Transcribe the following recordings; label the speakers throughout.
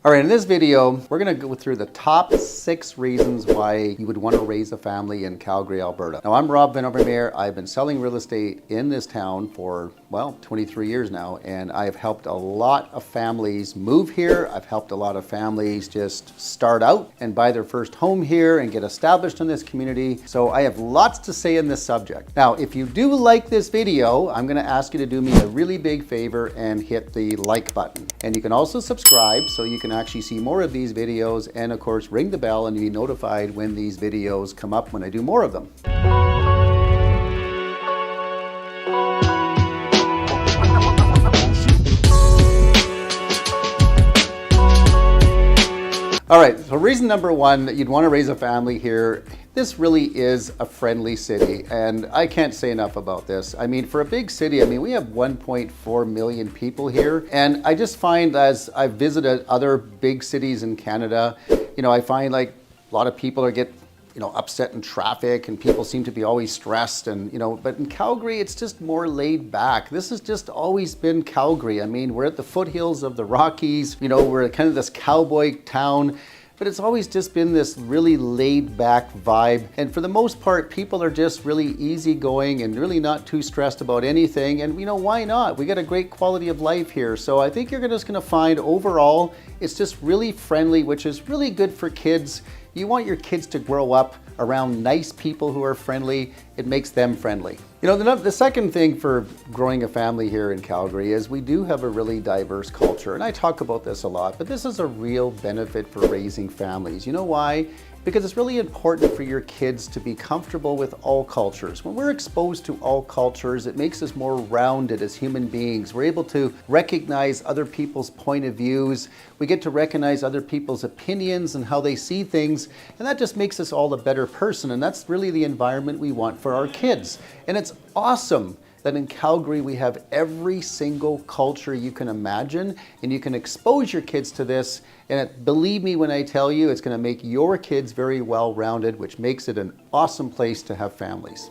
Speaker 1: All right, in this video, we're gonna go through the top 6 reasons why you would want to raise a family in Calgary, Alberta. Now, I'm Vanovermeire. I've been selling real estate in this town for, well, 23 years now, and I've helped a lot of families move here. I've helped a lot of families just start out and buy their first home here and get established in this community. So I have lots to say in this subject. Now, if you do like this video, I'm gonna ask you to do me a really big favor and hit the like button. And you can also subscribe so you can actually see more of these videos, and of course ring the bell and be notified when these videos come up when I do more of them. All right, so reason number 1 that you'd want to raise a family here, this really is a friendly city, and I can't say enough about this. I mean, for a big city, I mean, we have 1.4 million people here, and I just find as I've visited other big cities in Canada, you know, I find like a lot of people get upset in traffic, and people seem to be always stressed, and but in Calgary it's just more laid back. This has just always been Calgary. I mean, we're at the foothills of the Rockies, we're kind of this cowboy town, but it's always just been this really laid back vibe. And for the most part, people are just really easygoing and really not too stressed about anything. And why not? We got a great quality of life here. So I think you're just gonna find overall, it's just really friendly, which is really good for kids. You want your kids to grow up around nice people who are friendly. It makes them friendly. The second thing for growing a family here in Calgary is we do have a really diverse culture. And I talk about this a lot, but this is a real benefit for raising families. You know why? Because it's really important for your kids to be comfortable with all cultures. When we're exposed to all cultures, it makes us more rounded as human beings. We're able to recognize other people's point of views. We get to recognize other people's opinions and how they see things. And that just makes us all a better person. And that's really the environment we want for our kids. And it's awesome that in Calgary we have every single culture you can imagine, and you can expose your kids to this, and believe me when I tell you, it's going to make your kids very well-rounded, which makes it an awesome place to have families.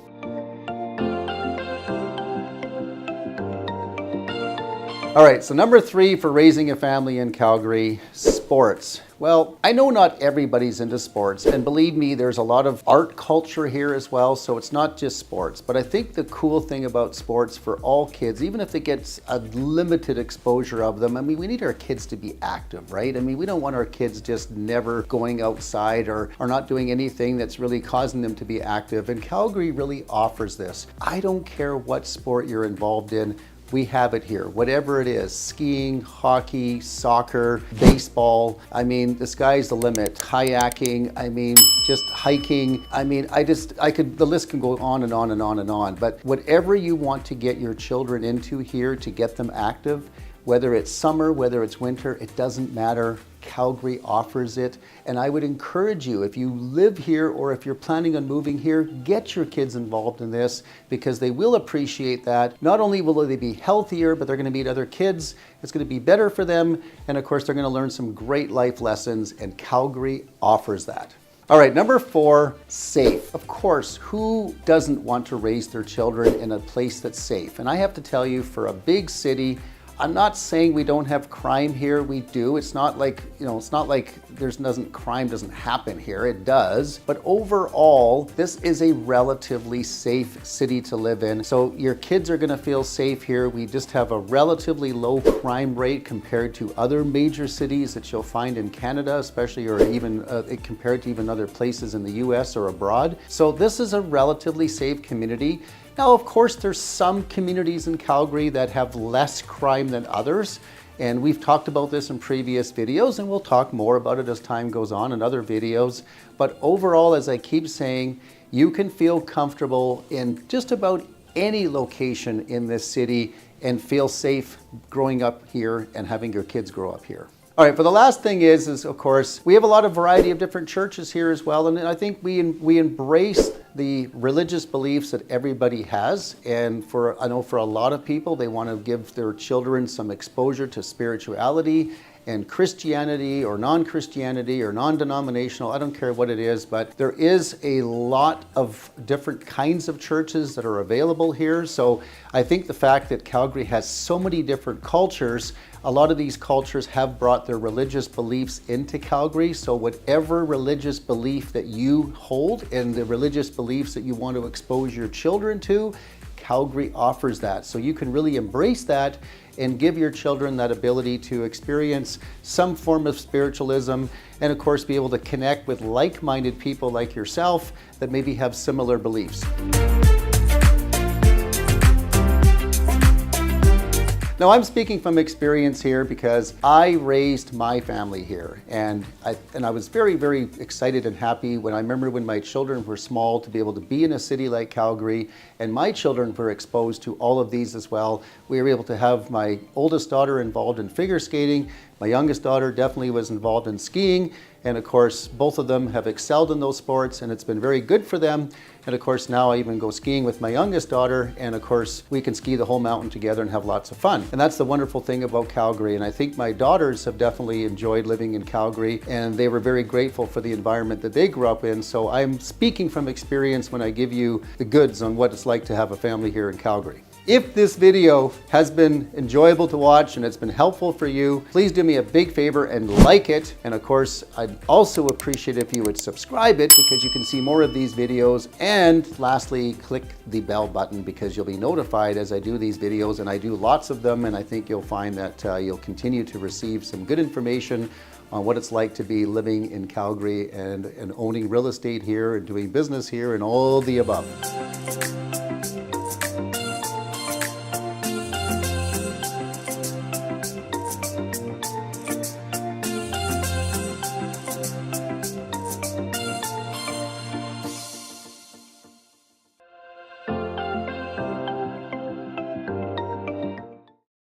Speaker 1: All right, so number 3 for raising a family in Calgary, sports. Well, I know not everybody's into sports, and believe me, there's a lot of art culture here as well, so it's not just sports. But I think the cool thing about sports for all kids, even if they get a limited exposure of them, I mean, we need our kids to be active, right? I mean, we don't want our kids just never going outside or not doing anything that's really causing them to be active, and Calgary really offers this. I don't care what sport you're involved in, we have it here. Whatever it is, skiing, hockey, soccer, baseball, I mean, the sky's the limit. Kayaking, I mean, just hiking. I mean, the list can go on and on and on and on. But whatever you want to get your children into here to get them active, whether it's summer, whether it's winter, it doesn't matter. Calgary offers it. And I would encourage you, if you live here or if you're planning on moving here, get your kids involved in this because they will appreciate that. Not only will they be healthier, but they're going to meet other kids. It's going to be better for them. And of course, they're going to learn some great life lessons, and Calgary offers that. All right, number 4, safe. Of course, who doesn't want to raise their children in a place that's safe? And I have to tell you, for a big city, I'm not saying we don't have crime here. We do. It's not like, crime doesn't happen here. It does. But overall, this is a relatively safe city to live in. So your kids are going to feel safe here. We just have a relatively low crime rate compared to other major cities that you'll find in Canada, especially, or even compared to even other places in the US or abroad. So this is a relatively safe community. Now, of course, there's some communities in Calgary that have less crime than others, and we've talked about this in previous videos, and we'll talk more about it as time goes on in other videos. But overall, as I keep saying, you can feel comfortable in just about any location in this city and feel safe growing up here and having your kids grow up here. All right, but the last thing is of course, we have a lot of variety of different churches here as well, and I think we embrace the religious beliefs that everybody has, and I know for a lot of people, they want to give their children some exposure to spirituality and Christianity or non-Christianity or non-denominational, I don't care what it is, but there is a lot of different kinds of churches that are available here. So I think the fact that Calgary has so many different cultures, a lot of these cultures have brought their religious beliefs into Calgary. So whatever religious belief that you hold and the religious beliefs that you want to expose your children to, Calgary offers that. So you can really embrace that and give your children that ability to experience some form of spiritualism and of course be able to connect with like-minded people like yourself that maybe have similar beliefs. Now I'm speaking from experience here because I raised my family here, and I was very, very excited and happy when I remember when my children were small to be able to be in a city like Calgary, and my children were exposed to all of these as well. We were able to have my oldest daughter involved in figure skating, my youngest daughter definitely was involved in skiing, and of course both of them have excelled in those sports and it's been very good for them. And of course now I even go skiing with my youngest daughter, and of course we can ski the whole mountain together and have lots of fun. And that's the wonderful thing about Calgary, and I think my daughters have definitely enjoyed living in Calgary and they were very grateful for the environment that they grew up in. So I'm speaking from experience when I give you the goods on what it's like to have a family here in Calgary. If this video has been enjoyable to watch and it's been helpful for you, please do me a big favor and like it. And of course, I'd also appreciate if you would subscribe it because you can see more of these videos. And lastly, click the bell button because you'll be notified as I do these videos, and I do lots of them, and I think you'll find that you'll continue to receive some good information on what it's like to be living in Calgary and owning real estate here and doing business here and all the above.